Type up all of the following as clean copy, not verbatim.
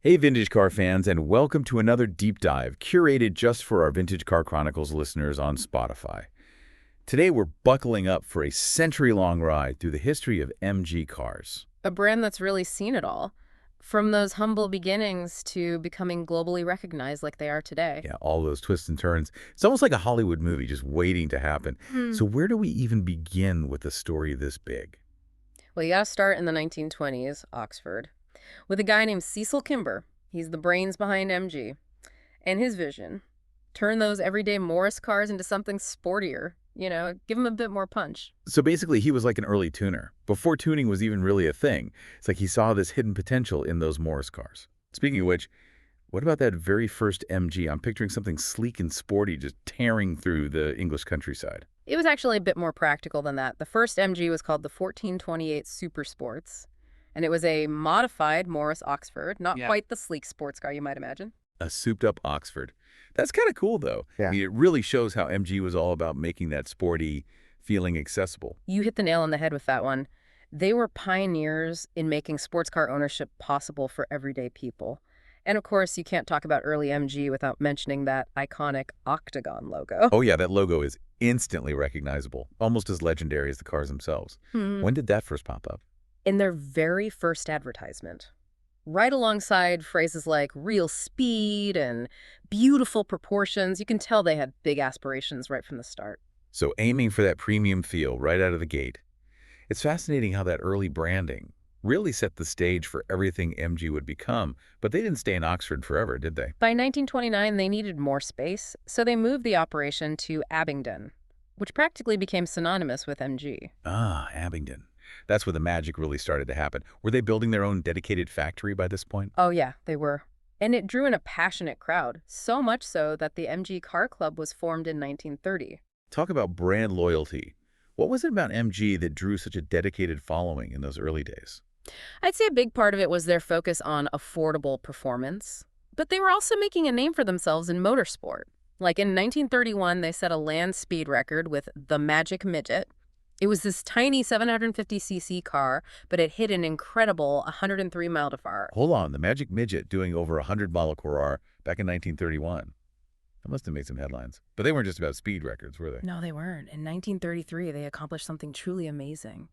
Hey, Vintage Car fans, and welcome to another deep dive curated just for our Vintage Car Chronicles listeners on Spotify. Today, we're buckling up for a century-long ride through the history of MG cars. A brand that's really seen it all, from those humble beginnings to becoming globally recognized like they are today. Yeah, all those twists and turns. It's almost like a Hollywood movie just waiting to happen. Hmm. So where do we even begin with a story this big? Well, you gotta start in the 1920s, Oxford, with a guy named Cecil Kimber. He's the brains behind MG. And his vision, turn those everyday Morris cars into something sportier, give them a bit more punch. So basically, he was like an early tuner. Before tuning was even really a thing, it's like he saw this hidden potential in those Morris cars. Speaking of which, what about that very first MG? I'm picturing something sleek and sporty just tearing through the English countryside. It was actually a bit more practical than that. The first MG was called the 1428 Super Sports, and it was a modified Morris Oxford, not quite the sleek sports car you might imagine. A souped-up Oxford. That's kind of cool, though. I mean, it really shows how MG was all about making that sporty feeling accessible. You hit the nail on the head with that one. They were pioneers in making sports car ownership possible for everyday people. And of course, you can't talk about early MG without mentioning that iconic octagon logo. Oh, yeah, that logo is instantly recognizable, almost as legendary as the cars themselves. Hmm. When did that first pop up? In their very first advertisement, right alongside phrases like real speed and beautiful proportions, you can tell they had big aspirations right from the start. So aiming for that premium feel right out of the gate. It's fascinating how that early branding really set the stage for everything MG would become, but they didn't stay in Oxford forever, did they? By 1929, they needed more space, so they moved the operation to Abingdon, which practically became synonymous with MG. Ah, Abingdon. That's where the magic really started to happen. Were they building their own dedicated factory by this point? Oh, yeah, they were. And it drew in a passionate crowd, so much so that the MG Car Club was formed in 1930. Talk about brand loyalty. What was it about MG that drew such a dedicated following in those early days? I'd say a big part of it was their focus on affordable performance, but they were also making a name for themselves in motorsport. Like in 1931, they set a land speed record with the Magic Midget. It was this tiny 750cc car, but it hit an incredible 103 mile per hour. Hold on, the Magic Midget doing over 100 mile/hour back in 1931. That must have made some headlines. But they weren't just about speed records, were they? No, they weren't. In 1933, they accomplished something truly amazing.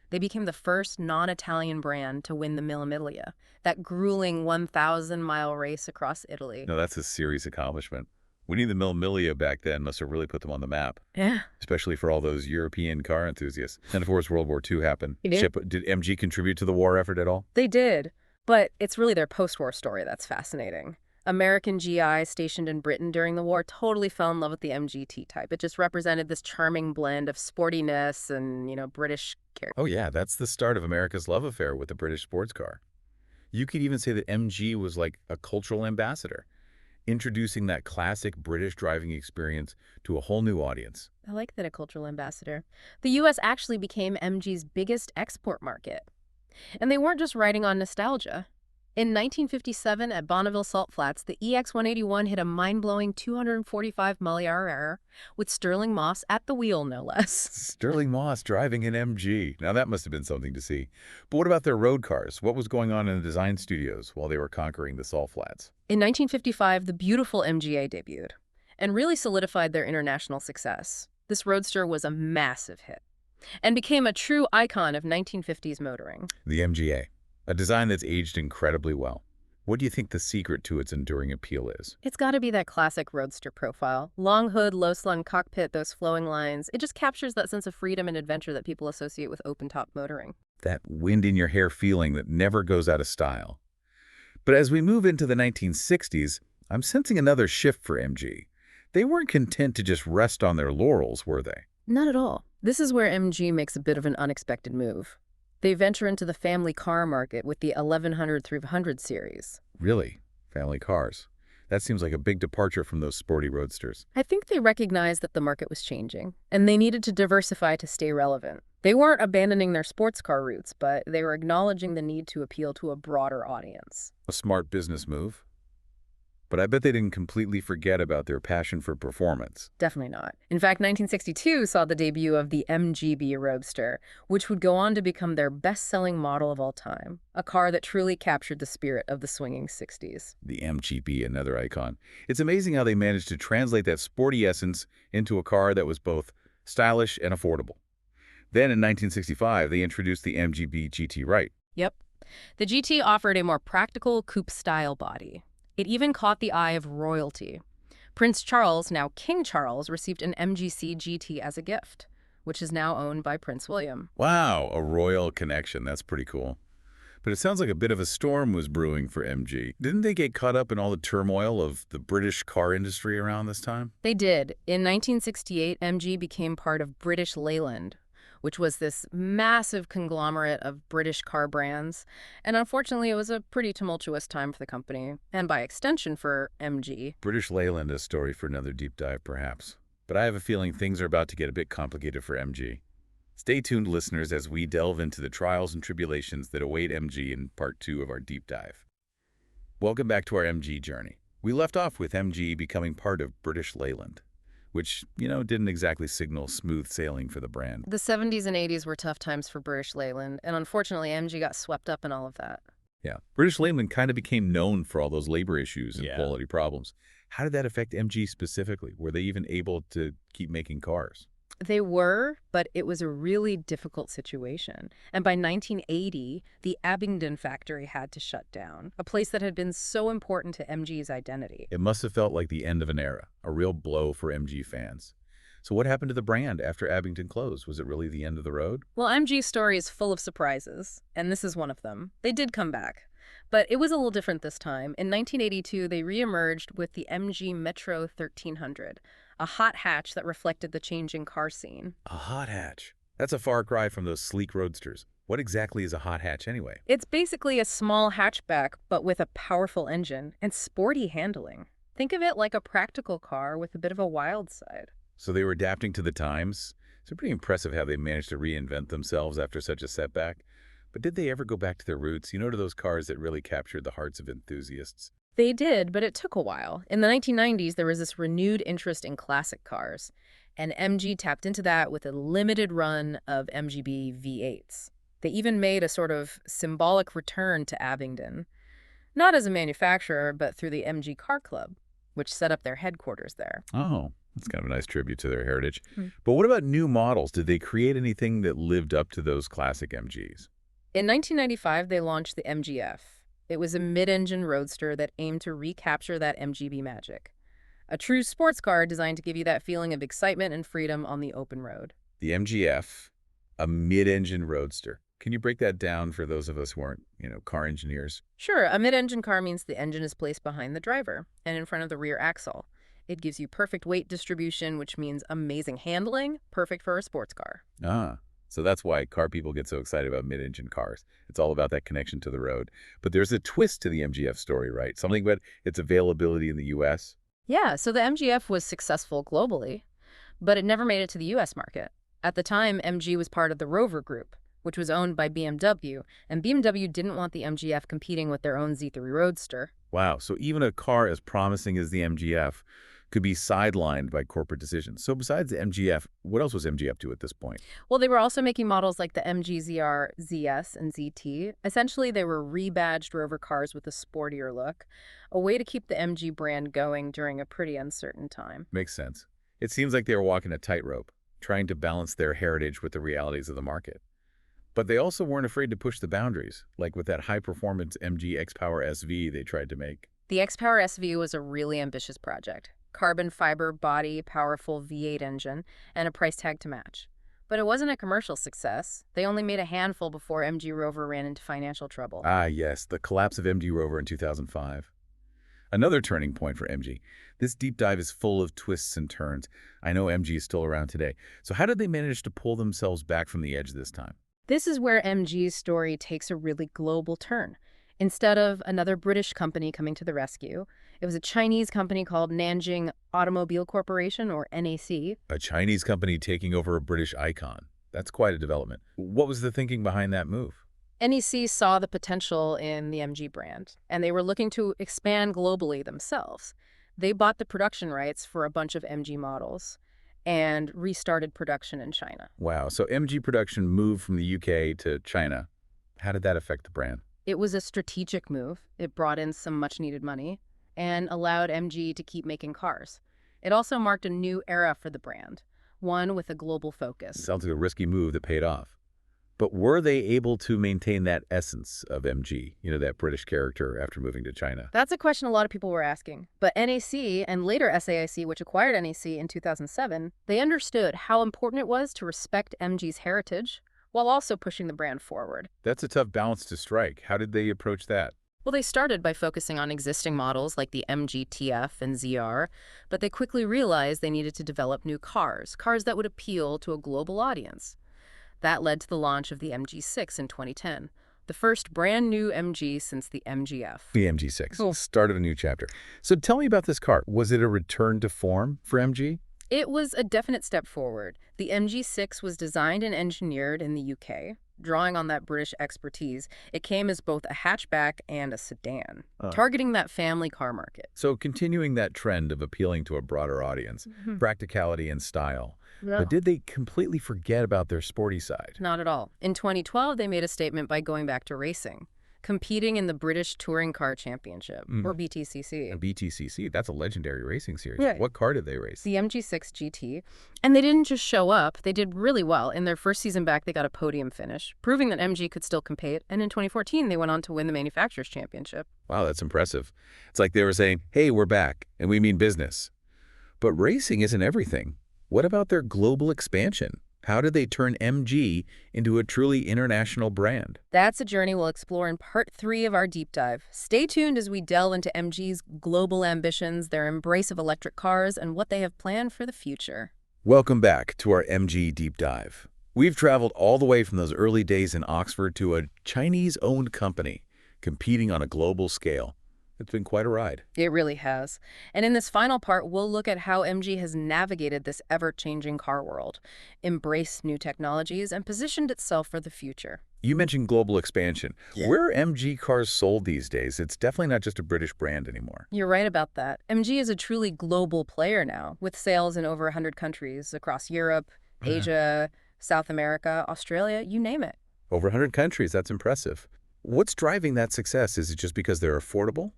They became the first non-Italian brand to win the Mille Miglia, that grueling 1,000-mile race across Italy. No, that's a serious accomplishment. Winning the Mille Miglia back then must have really put them on the map, Yeah. especially for all those European car enthusiasts. And of course, World War II happened. It did. Did MG contribute to the war effort at all? They did, but it's really their post-war story that's fascinating. American GIs stationed in Britain during the war totally fell in love with the MG T-type. It just represented this charming blend of sportiness and, British character. Oh yeah, that's the start of America's love affair with the British sports car. You could even say that MG was like a cultural ambassador, introducing that classic British driving experience to a whole new audience. I like that, a cultural ambassador. The U.S. actually became MG's biggest export market. And they weren't just riding on nostalgia. In 1957, at Bonneville Salt Flats, the EX181 hit a mind-blowing 245 mph with Sterling Moss at the wheel, no less. Sterling Moss driving an MG. Now that must have been something to see. But what about their road cars? What was going on in the design studios while they were conquering the Salt Flats? In 1955, the beautiful MGA debuted and really solidified their international success. This roadster was a massive hit and became a true icon of 1950s motoring. The MGA, a design that's aged incredibly well. What do you think the secret to its enduring appeal is? It's got to be that classic roadster profile. Long hood, low-slung cockpit, those flowing lines. It just captures that sense of freedom and adventure that people associate with open-top motoring. That wind-in-your-hair feeling that never goes out of style. But as we move into the 1960s, I'm sensing another shift for MG. They weren't content to just rest on their laurels, were they? Not at all. This is where MG makes a bit of an unexpected move. They venture into the family car market with the 1100-300 series. Really? Family cars. That seems like a big departure from those sporty roadsters. I think they recognized that the market was changing, and they needed to diversify to stay relevant. They weren't abandoning their sports car roots, but they were acknowledging the need to appeal to a broader audience. A smart business move. But I bet they didn't completely forget about their passion for performance. Definitely not. In fact, 1962 saw the debut of the MGB Roadster, which would go on to become their best-selling model of all time, a car that truly captured the spirit of the swinging 60s. The MGB, another icon. It's amazing how they managed to translate that sporty essence into a car that was both stylish and affordable. Then in 1965, they introduced the MGB GT, right? Yep. The GT offered a more practical coupe-style body. It even caught the eye of royalty. Prince Charles, now King Charles, received an MGC GT as a gift, which is now owned by Prince William. Wow, a royal connection. That's pretty cool. But it sounds like a bit of a storm was brewing for MG. Didn't they get caught up in all the turmoil of the British car industry around this time? They did. In 1968, MG became part of British Leyland, which was this massive conglomerate of British car brands. And unfortunately, it was a pretty tumultuous time for the company, and by extension for MG. British Leyland, a story for another deep dive, perhaps. But I have a feeling things are about to get a bit complicated for MG. Stay tuned, listeners, as we delve into the trials and tribulations that await MG in part 2 of our deep dive. Welcome back to our MG journey. We left off with MG becoming part of British Leyland, which, didn't exactly signal smooth sailing for the brand. The 70s and 80s were tough times for British Leyland, and unfortunately, MG got swept up in all of that. Yeah, British Leyland kind of became known for all those labor issues and Yeah. quality problems. How did that affect MG specifically? Were they even able to keep making cars? They were, but it was a really difficult situation. And by 1980, the Abingdon factory had to shut down, a place that had been so important to MG's identity. It must have felt like the end of an era, a real blow for MG fans. So what happened to the brand after Abingdon closed? Was it really the end of the road? Well, MG's story is full of surprises, and this is one of them. They did come back, but it was a little different this time. In 1982, they reemerged with the MG Metro 1300, a hot hatch that reflected the changing car scene. A hot hatch. That's a far cry from those sleek roadsters. What exactly is a hot hatch anyway? It's basically a small hatchback, but with a powerful engine and sporty handling. Think of it like a practical car with a bit of a wild side. So they were adapting to the times. It's pretty impressive how they managed to reinvent themselves after such a setback. But did they ever go back to their roots, to those cars that really captured the hearts of enthusiasts? They did, but it took a while. In the 1990s, there was this renewed interest in classic cars, and MG tapped into that with a limited run of MGB V8s. They even made a sort of symbolic return to Abingdon, not as a manufacturer, but through the MG Car Club, which set up their headquarters there. Oh, that's kind of a nice tribute to their heritage. Hmm. But what about new models? Did they create anything that lived up to those classic MGs? In 1995, they launched the MGF. It was a mid-engine roadster that aimed to recapture that MGB magic. A true sports car designed to give you that feeling of excitement and freedom on the open road. The MGF, a mid-engine roadster. Can you break that down for those of us who aren't, car engineers? Sure, a mid-engine car means the engine is placed behind the driver and in front of the rear axle. It gives you perfect weight distribution, which means amazing handling, perfect for a sports car. Ah, so that's why car people get so excited about mid-engine cars. It's all about that connection to the road. But there's a twist to the MGF story, right? Something about its availability in the U.S.? Yeah, so the MGF was successful globally, but it never made it to the U.S. market. At the time, MG was part of the Rover group, which was owned by BMW, and BMW didn't want the MGF competing with their own Z3 Roadster. Wow, so even a car as promising as the MGF could be sidelined by corporate decisions. So besides the MGF, what else was MG up to at this point? Well, they were also making models like the MG ZR, ZS, and ZT. Essentially, they were rebadged Rover cars with a sportier look, a way to keep the MG brand going during a pretty uncertain time. Makes sense. It seems like they were walking a tightrope, trying to balance their heritage with the realities of the market. But they also weren't afraid to push the boundaries, like with that high-performance MG X-Power SV they tried to make. The X-Power SV was a really ambitious project. Carbon fiber body, powerful V8 engine, and a price tag to match. But it wasn't a commercial success. They only made a handful before MG Rover ran into financial trouble. Ah, yes, the collapse of MG Rover in 2005. Another turning point for MG. This deep dive is full of twists and turns. I know MG is still around today. So how did they manage to pull themselves back from the edge this time? This is where MG's story takes a really global turn. Instead of another British company coming to the rescue, it was a Chinese company called Nanjing Automobile Corporation, or NAC. A Chinese company taking over a British icon. That's quite a development. What was the thinking behind that move? NEC saw the potential in the MG brand, and they were looking to expand globally themselves. They bought the production rights for a bunch of MG models and restarted production in China. Wow, so MG production moved from the UK to China. How did that affect the brand? It was a strategic move. It brought in some much-needed money and allowed MG to keep making cars. It also marked a new era for the brand, one with a global focus. Sounds like a risky move that paid off. But were they able to maintain that essence of MG, that British character after moving to China? That's a question a lot of people were asking. But NAC and later SAIC, which acquired NAC in 2007, they understood how important it was to respect MG's heritage while also pushing the brand forward. That's a tough balance to strike. How did they approach that? Well, they started by focusing on existing models like the MG TF and ZR, but they quickly realized they needed to develop new cars that would appeal to a global audience. That led to the launch of the MG6 in 2010, the first brand new MG since the MGF. The MG6 started a new chapter. So tell me about this car. Was it a return to form for MG? It was a definite step forward. The MG6 was designed and engineered in the UK. Drawing on that British expertise, it came as both a hatchback and a sedan, targeting that family car market. So continuing that trend of appealing to a broader audience, practicality and style. Yeah. But did they completely forget about their sporty side? Not at all. In 2012, they made a statement by going back to racing, competing in the British Touring Car Championship, or BTCC. And BTCC, that's a legendary racing series. Right. What car did they race? The MG6 GT. And they didn't just show up, they did really well. In their first season back, they got a podium finish, proving that MG could still compete. And in 2014, they went on to win the Manufacturers' Championship. Wow, that's impressive. It's like they were saying, hey, we're back, and we mean business. But racing isn't everything. What about their global expansion? How did they turn MG into a truly international brand? That's a journey we'll explore in part 3 of our deep dive. Stay tuned as we delve into MG's global ambitions, their embrace of electric cars, and what they have planned for the future. Welcome back to our MG deep dive. We've traveled all the way from those early days in Oxford to a Chinese-owned company competing on a global scale. It's been quite a ride. It really has. And in this final part, we'll look at how MG has navigated this ever-changing car world, embraced new technologies, and positioned itself for the future. You mentioned global expansion. Yeah. Where are MG cars sold these days? It's definitely not just a British brand anymore. You're right about that. MG is a truly global player now, with sales in over 100 countries across Europe, Asia, South America, Australia, you name it. Over 100 countries, that's impressive. What's driving that success? Is it just because they're affordable?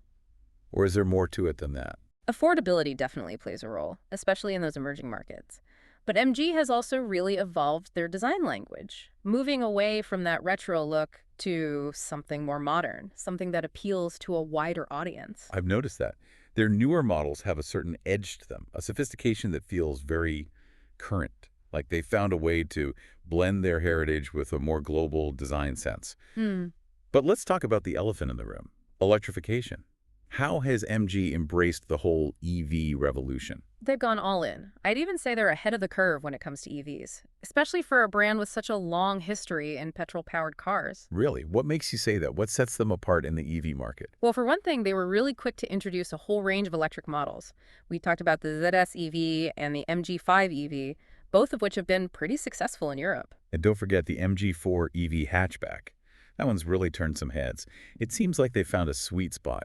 Or is there more to it than that? Affordability definitely plays a role, especially in those emerging markets. But MG has also really evolved their design language, moving away from that retro look to something more modern, something that appeals to a wider audience. I've noticed that. Their newer models have a certain edge to them, a sophistication that feels very current, like they found a way to blend their heritage with a more global design sense. But let's talk about the elephant in the room, electrification. How has MG embraced the whole EV revolution? They've gone all in. I'd even say they're ahead of the curve when it comes to EVs, especially for a brand with such a long history in petrol-powered cars. Really? What makes you say that? What sets them apart in the EV market? Well, for one thing, they were really quick to introduce a whole range of electric models. We talked about the ZS EV and the MG5 EV, both of which have been pretty successful in Europe. And don't forget the MG4 EV hatchback. That one's really turned some heads. It seems like they found a sweet spot.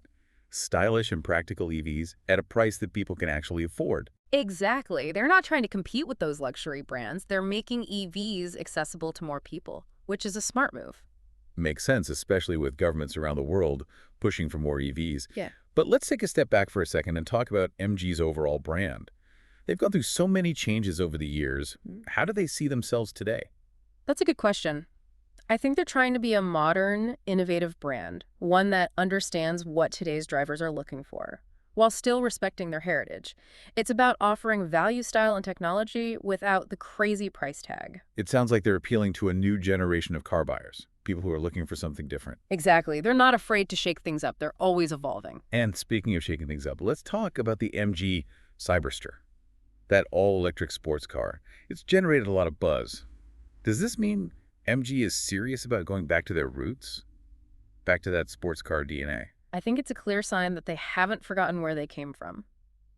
Stylish and practical EVs at a price that people can actually afford. Exactly. They're not trying to compete with those luxury brands. They're making EVs accessible to more people, which is a smart move. Makes sense, especially with governments around the world pushing for more EVs. Yeah. But let's take a step back for a second and talk about MG's overall brand. They've gone through so many changes over the years. How do they see themselves today? That's a good question. I think they're trying to be a modern, innovative brand, one that understands what today's drivers are looking for, while still respecting their heritage. It's about offering value, style, and technology without the crazy price tag. It sounds like they're appealing to a new generation of car buyers, people who are looking for something different. Exactly. They're not afraid to shake things up. They're always evolving. And speaking of shaking things up, let's talk about the MG Cyberster, that all-electric sports car. It's generated a lot of buzz. Does this mean MG is serious about going back to their roots? Back to that sports car DNA? I think it's a clear sign that they haven't forgotten where they came from.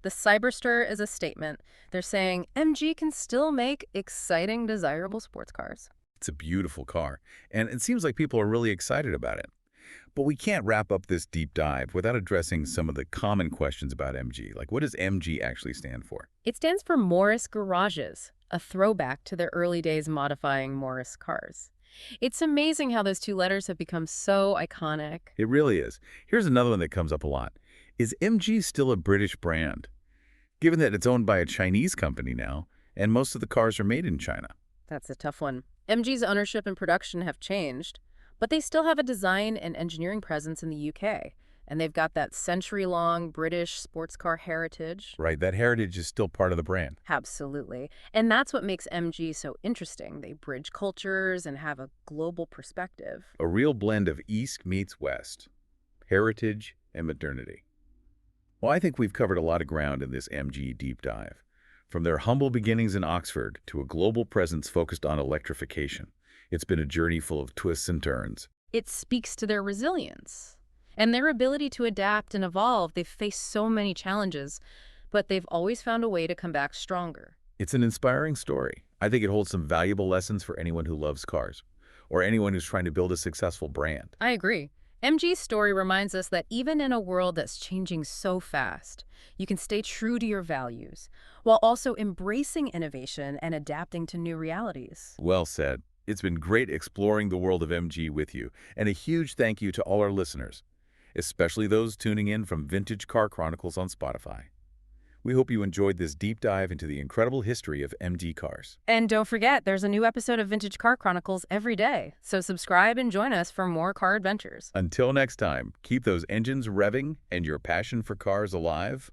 The Cyberster is a statement. They're saying MG can still make exciting, desirable sports cars. It's a beautiful car, and it seems like people are really excited about it. But we can't wrap up this deep dive without addressing some of the common questions about MG. Like, what does MG actually stand for? It stands for Morris Garages, a throwback to the early days modifying Morris cars. It's amazing how those two letters have become so iconic. It really is. Here's another one that comes up a lot. Is MG still a British brand? Given that it's owned by a Chinese company now, and most of the cars are made in China. That's a tough one. MG's ownership and production have changed, but they still have a design and engineering presence in the UK, and they've got that century-long British sports car heritage. Right, that heritage is still part of the brand. Absolutely. And that's what makes MG so interesting. They bridge cultures and have a global perspective. A real blend of East meets West, heritage and modernity. Well, I think we've covered a lot of ground in this MG deep dive. From their humble beginnings in Oxford to a global presence focused on electrification. It's been a journey full of twists and turns. It speaks to their resilience and their ability to adapt and evolve. They've faced so many challenges, but they've always found a way to come back stronger. It's an inspiring story. I think it holds some valuable lessons for anyone who loves cars, or anyone who's trying to build a successful brand. I agree. MG's story reminds us that even in a world that's changing so fast, you can stay true to your values while also embracing innovation and adapting to new realities. Well said. It's been great exploring the world of MG with you, and a huge thank you to all our listeners, especially those tuning in from Vintage Car Chronicles on Spotify. We hope you enjoyed this deep dive into the incredible history of MG cars. And don't forget, there's a new episode of Vintage Car Chronicles every day, so subscribe and join us for more car adventures. Until next time, keep those engines revving and your passion for cars alive.